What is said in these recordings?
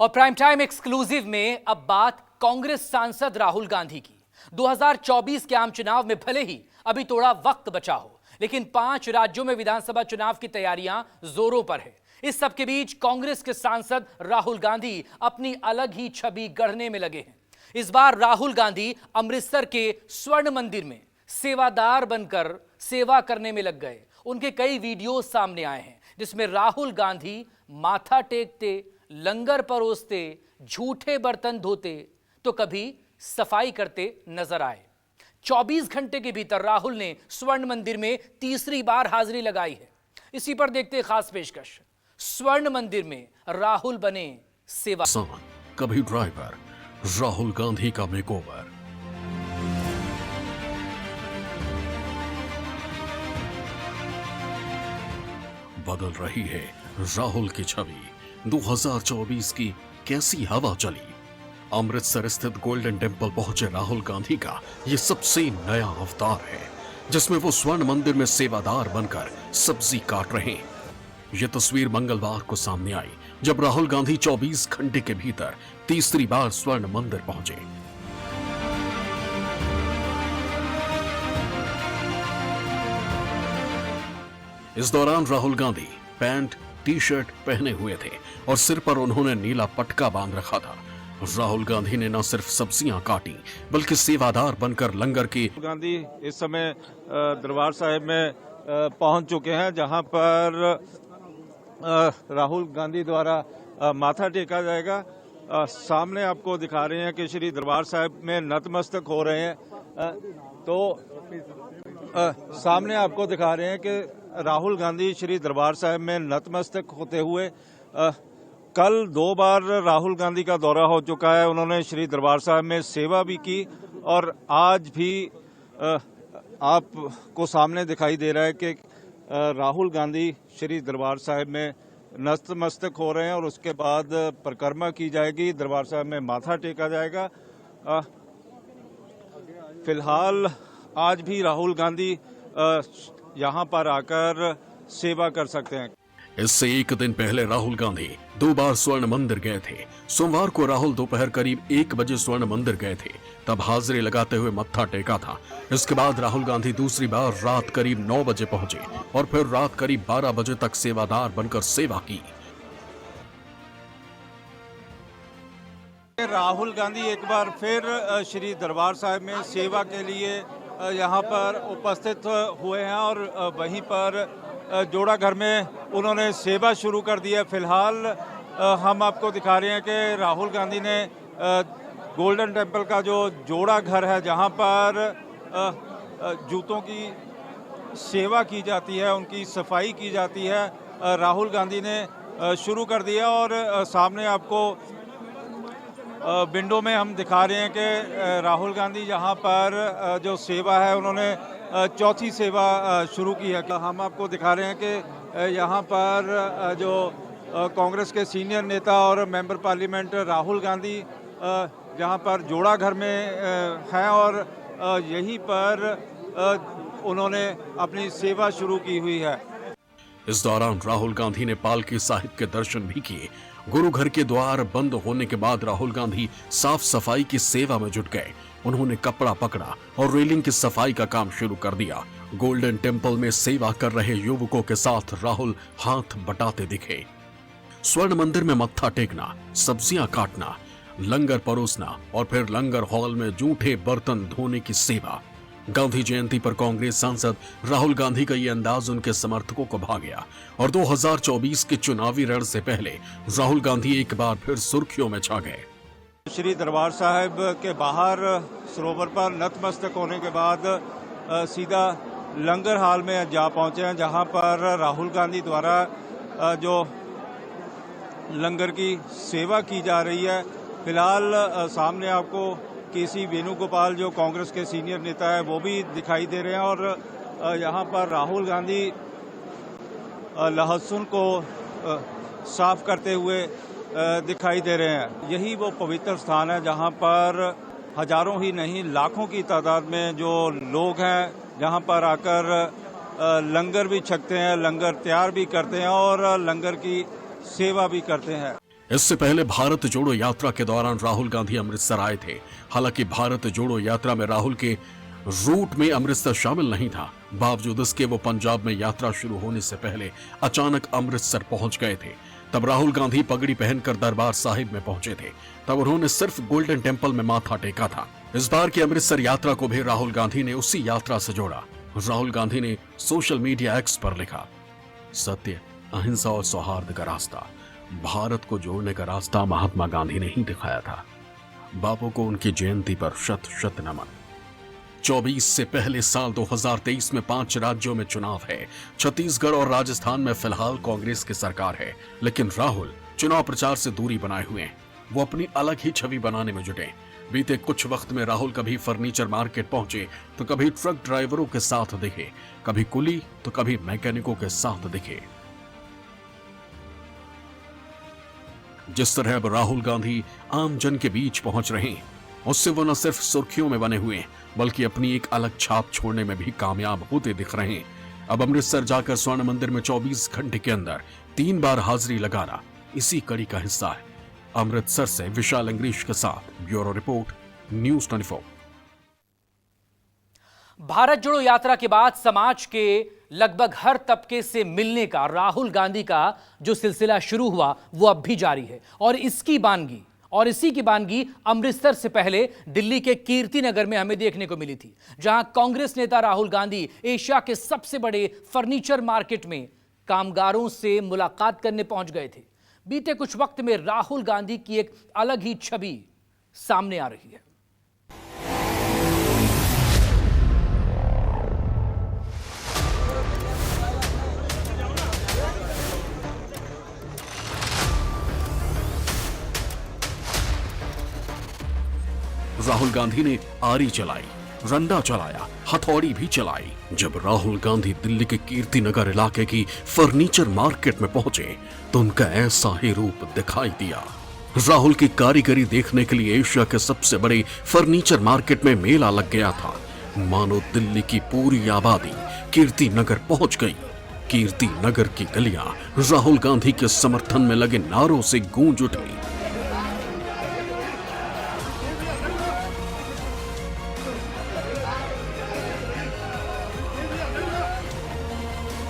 और prime time exclusive में अब बात कांग्रेस सांसद राहुल गांधी की। 2024 के आम चुनाव में भले ही अभी थोड़ा वक्त बचा हो, लेकिन 5 राज्यों में विधानसभा चुनाव की तैयारियां जोरों पर है। इस सब के बीच कांग्रेस के सांसद राहुल गांधी अपनी अलग ही छवि गढ़ने में लगे हैं। इस बार राहुल गांधी अमृतसर के स्वर्ण मंदिर में सेवादार बनकर सेवा करने में लग गए। उनके कई वीडियो सामने आए हैं जिसमें राहुल गांधी माथा टेकते, लंगर परोसते, झूठे बर्तन धोते तो कभी सफाई करते नजर आए। 24 घंटे के भीतर राहुल ने स्वर्ण मंदिर में तीसरी बार हाजिरी लगाई है। इसी पर देखते खास पेशकश। स्वर्ण मंदिर में राहुल बने सेवा। कभी ड्राइवर राहुल गांधी का मेकओवर। बदल रही है राहुल की छवि। 2024 की कैसी हवा चली। अमृतसर स्थित गोल्डन टेंपल पहुंचे राहुल गांधी का ये सबसे नया अवतार है, जिसमें वो स्वर्ण मंदिर में सेवादार बनकर सब्जी काट रहे हैं। ये तस्वीर मंगलवार को सामने आई जब राहुल गांधी 24 घंटे के भीतर तीसरी बार स्वर्ण मंदिर पहुंचे। इस दौरान Rahul Gandhi pant T shirt पहने हुए थे और सिर पर उन्होंने नीला पटका बांध रखा था। राहुल गांधी ने न सिर्फ सब्जियां काटी बल्कि सेवादार बनकर लंगर की। गांधी इस समय दरबार साहिब में पहुंच चुके हैं, जहां पर राहुल गांधी द्वारा माथा टेका जाएगा। सामने आपको दिखा रहे हैं कि श्री दरबार साहिब में नतमस्तक हो रहे हैं। सामने आपको दिखा रहे हैं कि राहुल गांधी श्री दरबार साहिब में नतमस्तक होते हुए, कल 2 बार राहुल गांधी का दौरा हो चुका है। उन्होंने श्री दरबार साहिब में सेवा भी की और आज भी आपको सामने दिखाई दे रहा है कि राहुल गांधी श्री दरबार साहिब में नतमस्तक हो रहे हैं और उसके बाद परिक्रमा की जाएगी, दरबार साहिब में माथा टेका जाएगा। फिलहाल आज भी राहुल गांधी यहाँ पर आकर सेवा कर सकते हैं। इससे एक दिन पहले राहुल गांधी 2 बार स्वर्ण मंदिर गए थे। सोमवार को राहुल दोपहर करीब 1 बजे स्वर्ण मंदिर गए थे, तब हाजिरी लगाते हुए मत्था टेका था। इसके बाद राहुल गांधी दूसरी बार रात करीब 9 बजे पहुंचे और फिर रात करीब 12 बजे तक सेवादार बनकर सेवा की। राहुल गांधी एक बार फिर श्री दरबार साहिब में सेवा के लिए यहाँ पर उपस्थित हुए हैं और वहीं पर जोड़ा घर में उन्होंने सेवा शुरू कर दी है। फिलहाल हम आपको दिखा रहे हैं कि राहुल गांधी ने गोल्डन टेंपल का जो जोड़ा घर है, जहाँ पर जूतों की सेवा की जाती है, उनकी सफाई की जाती है, राहुल गांधी ने शुरू कर दिया। और सामने आपको विंडो में हम दिखा रहे हैं कि राहुल गांधी यहाँ पर जो सेवा है, उन्होंने चौथी सेवा शुरू की है। हम आपको दिखा रहे हैं कि यहाँ पर जो कांग्रेस के सीनियर नेता और मेंबर पार्लियामेंट राहुल गांधी यहाँ पर जोड़ा घर में हैं और यहीं पर उन्होंने अपनी सेवा शुरू की हुई है। इस दौरान राहुल गांधी ने पालकी साहिब के दर्शन भी किए। गुरु घर के द्वार बंद होने के बाद राहुल गांधी साफ सफाई की सेवा में जुट गए। उन्होंने कपड़ा पकड़ा और रेलिंग की सफाई का काम शुरू कर दिया। गोल्डन टेंपल में सेवा कर रहे युवकों के साथ राहुल हाथ बटाते दिखे। स्वर्ण मंदिर में मत्था टेकना, सब्जियां काटना, लंगर परोसना और फिर लंगर हॉल में जूठे बर्तन धोने की सेवा। गांधी जयंती पर कांग्रेस सांसद राहुल गांधी का ये अंदाज उनके समर्थकों को भा गया और 2024 के चुनावी रण से पहले राहुल गांधी एक बार फिर सुर्खियों में छा गए। श्री दरबार साहिब के बाहर सरोवर पर नतमस्तक होने के बाद सीधा लंगर हाल में जा पहुंचे हैं, जहां पर राहुल गांधी द्वारा जो लंगर की सेवा की जा रही है। फिलहाल सामने आपको केसी वेणुगोपाल जो कांग्रेस के सीनियर नेता है, वो भी दिखाई दे रहे हैं और यहाँ पर राहुल गांधी लहसुन को साफ करते हुए दिखाई दे रहे हैं। यही वो पवित्र स्थान है जहाँ पर हजारों ही नहीं लाखों की तादाद में जो लोग हैं, जहाँ पर आकर लंगर भी छकते हैं, लंगर तैयार भी करते हैं और लंगर की सेवा भी करते हैं। इससे पहले भारत जोड़ो यात्रा के दौरान राहुल गांधी अमृतसर आए थे। हालांकि भारत जोड़ो यात्रा में राहुल के रूट में अमृतसर शामिल नहीं था। बावजूद इसके वो पंजाब में यात्रा शुरू होने से पहले अचानक अमृतसर पहुंच गए थे। तब राहुल गांधी पगड़ी पहनकर दरबार साहिब में पहुंचे थे। तब उन्होंने सिर्फ गोल्डन टेम्पल में माथा टेका था। इस बार की अमृतसर यात्रा को भी राहुल गांधी ने उसी यात्रा से जोड़ा। राहुल गांधी ने सोशल मीडिया एक्स पर लिखा, सत्य, अहिंसा और सौहार्द का रास्ता, भारत को जोड़ने का रास्ता महात्मा गांधी ने ही दिखाया था। बापू को उनकी जयंती पर शत शत नमन। 24 से पहले साल 2023 में 5 राज्यों में चुनाव है। छत्तीसगढ़ और राजस्थान में फिलहाल कांग्रेस की सरकार है, लेकिन राहुल चुनाव प्रचार से दूरी बनाए हुए हैं। वो अपनी अलग ही छवि बनाने में जुटे। बीते कुछ वक्त में राहुल कभी फर्नीचर मार्केट पहुंचे तो कभी ट्रक ड्राइवरों के साथ दिखे, कभी कुली तो कभी मैकेनिकों के साथ दिखे। जिस तरह अब राहुल गांधी आम जन के बीच पहुंच रहे हैं, उससे वो न सिर्फ सुर्खियों में बने हुए हैं, बल्कि अपनी एक अलग छाप छोड़ने में भी कामयाब होते दिख रहे हैं। अब अमृतसर जाकर स्वर्ण मंदिर में 24 घंटे के अंदर 3 बार हाजिरी लगाना इसी कड़ी का हिस्सा है। अमृतसर से विशाल अंग्रीश के साथ ब्यूरो रिपोर्ट, न्यूज़ 24। भारत जोड़ो यात्रा के बाद समाज के लगभग हर तबके से मिलने का राहुल गांधी का जो सिलसिला शुरू हुआ वो अब भी जारी है। और इसी की बानगी अमृतसर से पहले दिल्ली के कीर्ति नगर में हमें देखने को मिली थी, जहां कांग्रेस नेता राहुल गांधी एशिया के सबसे बड़े फर्नीचर मार्केट में कामगारों से मुलाकात करने पहुंच गए थे। बीते कुछ वक्त में राहुल गांधी की एक अलग ही छवि सामने आ रही है। राहुल गांधी ने आरी चलाई, रंडा चलाया, हथौड़ी भी चलाई। जब राहुल गांधी दिल्ली के कीर्ति नगर इलाके की फर्नीचर मार्केट में पहुंचे तो उनका ऐसा ही रूप दिखाई दिया। राहुल की कारीगरी देखने के लिए एशिया के सबसे बड़े फर्नीचर मार्केट में मेला लग गया था। मानो दिल्ली की पूरी आबादी कीर्ति नगर पहुंच गई। कीर्ति नगर की गलियां राहुल गांधी के समर्थन में लगे नारों से गूंज उठी।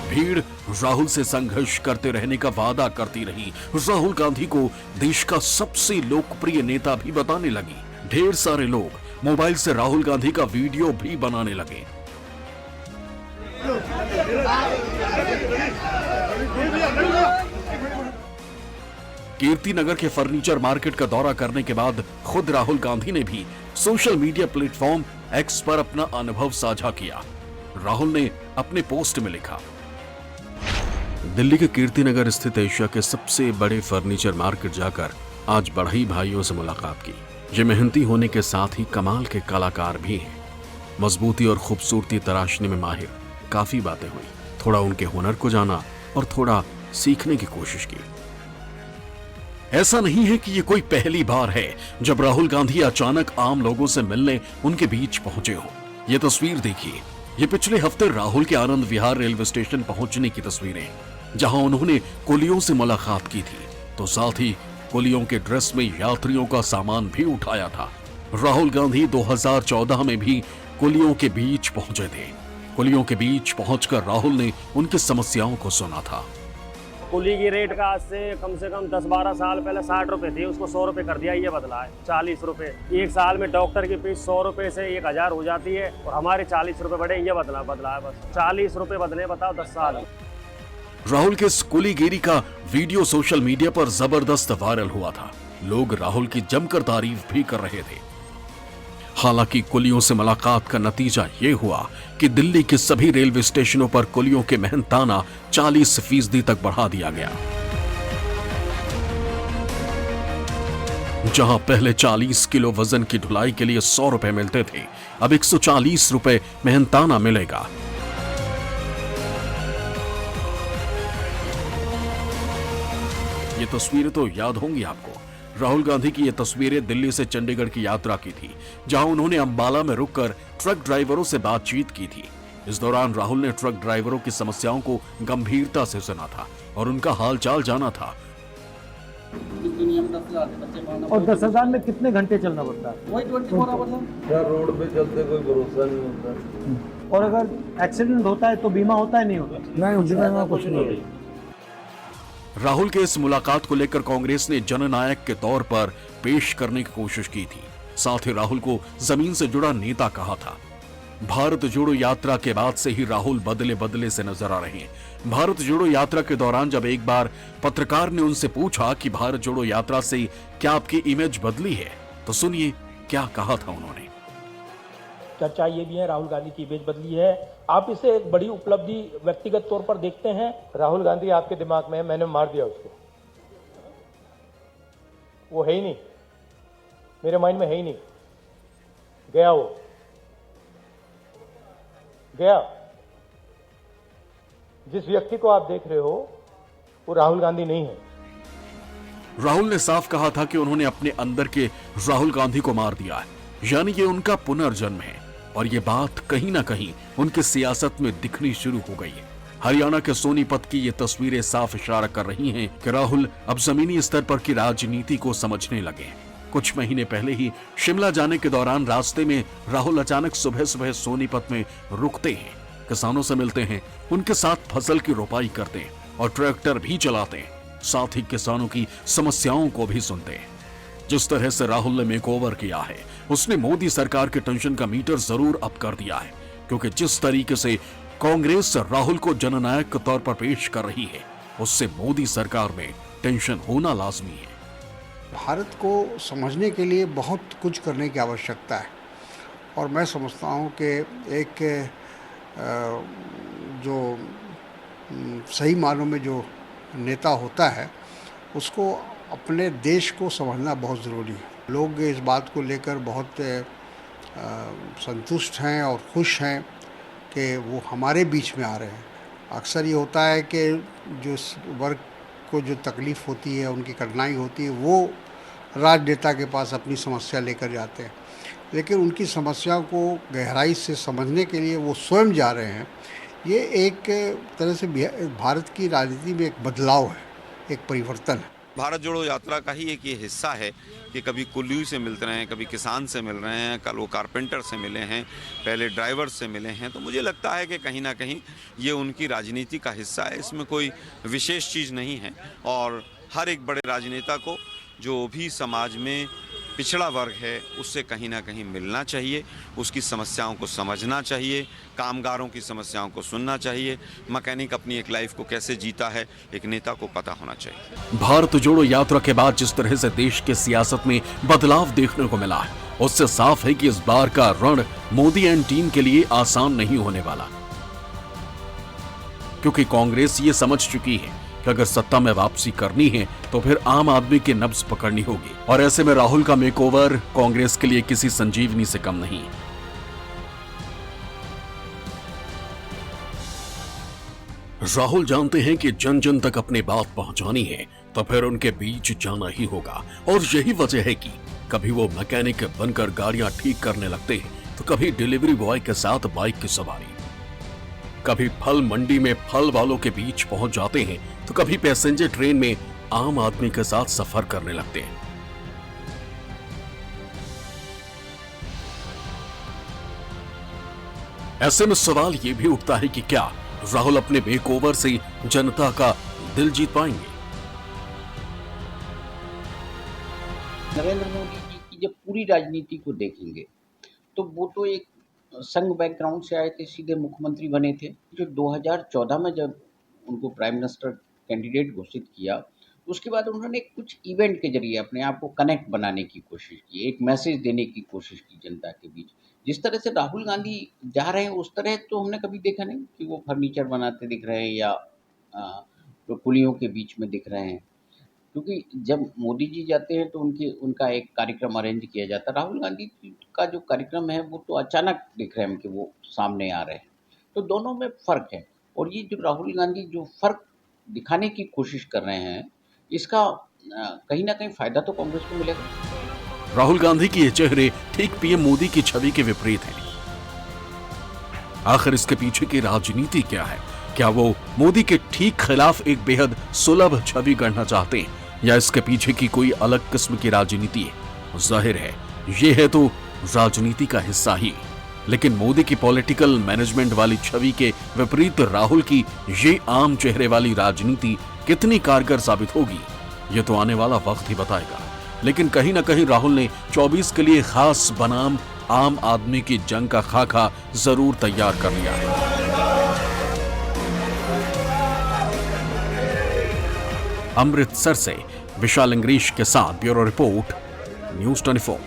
भीड़ राहुल से संघर्ष करते रहने का वादा करती रही। राहुल गांधी को देश का सबसे लोकप्रिय नेता भी बताने लगी। ढेर सारे लोग मोबाइल से राहुल गांधी का वीडियो भी बनाने लगे। कीर्ति नगर के फर्नीचर मार्केट का दौरा करने के बाद खुद राहुल गांधी ने भी सोशल मीडिया प्लेटफॉर्म एक्स पर अपना अनुभव साझा किया। राहुल ने अपने पोस्ट में लिखा, दिल्ली के कीर्ति नगर स्थित एशिया के सबसे बड़े फर्नीचर मार्केट जाकर आज बढ़ई भाइयों से मुलाकात की। ये मेहनती होने के साथ ही कमाल के कलाकार भी हैं। मजबूती और खूबसूरती तराशने में माहिर। काफी बातें हुई, थोड़ा उनके हुनर को जाना और थोड़ा सीखने की कोशिश की। ऐसा नहीं है कि ये कोई पहली बार है जब राहुल गांधी अचानक आम लोगों से मिलने उनके बीच पहुंचे हो। ये तस्वीर देखिए, ये पिछले हफ्ते राहुल के आनंद विहार रेलवे स्टेशन पहुंचने की तस्वीरें, जहां उन्होंने कुलियों से मुलाकात की थी, तो साथ ही कुलियों के ड्रेस में यात्रियों का सामान भी उठाया था। राहुल गांधी 2014 में भी कुलियों के बीच पहुंचे थे। कुलियों के बीच पहुंचकर राहुल ने उनकी समस्याओं को सुना था। कुली की रेट का आज से कम 10-12 साल पहले 60 रुपए थी, उसको 100 रुपए कर दिया, ये बदला है 40 रुपए। एक साल में डॉक्टर की फीस 100 रुपए से 1000 हो जाती है और हमारे 40 रुपए बढ़े, ये बदला है बस 40 रुपए बदले, बताओ 10 साल। राहुल के इस कुलीगिरी का वीडियो सोशल मीडिया पर जबरदस्त वायरल हुआ था। लोग राहुल की जमकर तारीफ भी कर रहे थे। हालांकि कुलियों से मुलाकात का नतीजा ये हुआ कि दिल्ली के सभी रेलवे स्टेशनों पर कुलियों के मेहनताना 40% तक बढ़ा दिया गया। जहां पहले 40 किलो वजन की ढुलाई के लिए 100 रुपए मिलते थे, अब 140 रुपए मेहनताना मिलेगा। ये तस्वीरें तो याद होंगी आपको। राहुल गांधी की ये तस्वीरें दिल्ली से चंडीगढ़ की यात्रा की थी, जहां उन्होंने अंबाला में रुककर ट्रक ड्राइवरों से बातचीत की थी। इस दौरान राहुल ने ट्रक ड्राइवरों की समस्याओं को गंभीरता से सुना था और उनका हालचाल जाना था। और 10,000 में कितने घंटे चलना पड़ता है? वही 24 आवर है। यार रोड पे चलते कोई भरोसा नहीं होता। और अगर एक्सीडेंट होता है तो बीमा होता है नहीं होता? नहीं, बीमा कुछ नहीं है। राहुल के इस मुलाकात को लेकर कांग्रेस ने जननायक के तौर पर पेश करने की कोशिश की थी। साथ ही राहुल को जमीन से जुड़ा नेता कहा था। भारत जोड़ो यात्रा के बाद से ही राहुल बदले बदले से नजर आ रहे हैं। भारत जोड़ो यात्रा के दौरान जब एक बार पत्रकार ने उनसे पूछा कि भारत जोड़ो यात्रा से क्या आपकी इमेज बदली है, तो सुनिए क्या कहा था उन्होंने। चर्चा ये भी है राहुल गांधी की इमेज बदली है। आप इसे एक बड़ी उपलब्धि व्यक्तिगत तौर पर देखते हैं? राहुल गांधी आपके दिमाग में है, मैंने मार दिया उसको, वो है ही नहीं, मेरे माइंड में है ही नहीं, गया वो गया। जिस व्यक्ति को आप देख रहे हो वो राहुल गांधी नहीं है। राहुल ने साफ कहा था कि उन्होंने अपने अंदर के राहुल गांधी को मार दिया है, यानी ये उनका पुनर्जन्म है। और ये बात कहीं ना कहीं उनके सियासत में दिखनी शुरू हो गई है। हरियाणा के सोनीपत की ये तस्वीरें साफ इशारा कर रही हैं कि राहुल अब जमीनी स्तर पर की राजनीति को समझने लगे हैं। कुछ महीने पहले ही शिमला जाने के दौरान रास्ते में राहुल अचानक सुबह सुबह सोनीपत में रुकते हैं, किसानों से मिलते हैं, उनके साथ फसल की रोपाई करते हैं और ट्रैक्टर भी चलाते हैं। साथ ही किसानों की समस्याओं को भी सुनते हैं। जिस तरह से राहुल ने मेकओवर किया है, उसने मोदी सरकार के टेंशन का मीटर जरूर अप कर दिया है, क्योंकि जिस तरीके से कांग्रेस राहुल को जननायक के तौर पर पेश कर रही है, उससे मोदी सरकार में टेंशन होना लाजमी है। भारत को समझने के लिए बहुत कुछ करने की आवश्यकता है और मैं समझता हूँ कि एक जो सही मानों में जो नेता होता है उसको अपने देश को समझना बहुत ज़रूरी है। लोग इस बात को लेकर बहुत संतुष्ट हैं और खुश हैं कि वो हमारे बीच में आ रहे हैं। अक्सर ये होता है कि जो वर्ग को जो तकलीफ़ होती है, उनकी कठिनाई होती है, वो राजनेता के पास अपनी समस्या लेकर जाते हैं, लेकिन उनकी समस्या को गहराई से समझने के लिए वो स्वयं जा रहे हैं। ये एक तरह से भारत की राजनीति में एक बदलाव है, एक परिवर्तन है। भारत जोड़ो यात्रा का ही एक ये हिस्सा है कि कभी कुल्लू से मिलते रहे हैं, कभी किसान से मिल रहे हैं, कल वो कारपेंटर से मिले हैं, पहले ड्राइवर से मिले हैं। तो मुझे लगता है कि कहीं ना कहीं ये उनकी राजनीति का हिस्सा है, इसमें कोई विशेष चीज़ नहीं है। और हर एक बड़े राजनेता को जो भी समाज में पिछड़ा वर्ग है उससे कहीं ना कहीं मिलना चाहिए, उसकी समस्याओं को समझना चाहिए, कामगारों की समस्याओं को सुनना चाहिए। मैकेनिक अपनी एक लाइफ को कैसे जीता है, एक नेता को पता होना चाहिए। भारत जोड़ो यात्रा के बाद जिस तरह से देश के सियासत में बदलाव देखने को मिला है, उससे साफ है कि इस बार का रण मोदी एंड टीम के लिए आसान नहीं होने वाला, क्योंकि कांग्रेस ये समझ चुकी है कि अगर सत्ता में वापसी करनी है तो फिर आम आदमी की नब्ज पकड़नी होगी। और ऐसे में राहुल का मेकओवर कांग्रेस के लिए किसी संजीवनी से कम नहीं है। राहुल जानते हैं कि जन जन तक अपनी बात पहुंचानी है तो फिर उनके बीच जाना ही होगा। और यही वजह है कि कभी वो मैकेनिक बनकर गाड़ियां ठीक करने लगते हैं, तो कभी डिलीवरी बॉय के साथ बाइक की सवारी, कभी फल मंडी में फल वालों के बीच पहुंच जाते हैं, तो कभी पैसेंजर ट्रेन में आम आदमी के साथ सफर करने लगते हैं। ऐसे में सवाल ये भी उठता है कि क्या राहुल अपने मेकओवर से जनता का दिल जीत पाएंगे? नरेंद्र मोदी जी की जब पूरी राजनीति को देखेंगे तो वो तो एक संघ बैकग्राउंड से आए थे, सीधे मुख्यमंत्री बने थे। जो 2014 में जब उनको प्राइम मिनिस्टर कैंडिडेट घोषित किया, उसके बाद उन्होंने कुछ इवेंट के जरिए अपने आप को कनेक्ट बनाने की कोशिश की, एक मैसेज देने की कोशिश की जनता के बीच। जिस तरह से राहुल गांधी जा रहे हैं उस तरह तो हमने कभी देखा नहीं कि वो फर्नीचर बनाते दिख रहे हैं या तो पुलियों के बीच में दिख रहे हैं, क्योंकि जब मोदी जी जाते हैं तो उनका एक कार्यक्रम अरेंज किया जाता है। राहुल गांधी का जो कार्यक्रम है वो तो अचानक दिख रहे हैं कि वो सामने आ रहे हैं, तो दोनों में फ़र्क है। और ये जो राहुल गांधी जो फ़र्क दिखाने की कोशिश कर रहे हैं, इसका कहीं ना कहीं फ़ायदा तो कांग्रेस को मिलेगा। राहुल गांधी के ये चेहरे ठीक पीएम मोदी की छवि के विपरीत हैं। आखिर इसके पीछे की राजनीति क्या है? क्या वो मोदी के ठीक खिलाफ एक बेहद सुलभ छवि गढ़ना चाहते हैं, या इसके पीछे की कोई अलग किस्म की राजनीति है? जाहिर है ये है तो राजनीति का हिस्सा ही। लेकिन मोदी की पॉलिटिकल मैनेजमेंट वाली छवि के विपरीत राहुल की ये आम चेहरे वाली राजनीति कितनी कारगर साबित होगी, ये तो आने वाला वक्त ही बताएगा। लेकिन कहीं ना कहीं राहुल ने 24 के लिए खास बनाम आम आदमी की जंग का खाका जरूर तैयार कर लिया है। अमृतसर से विशाल इंग्रीश के साथ ब्यूरो रिपोर्ट, न्यूज़ 24।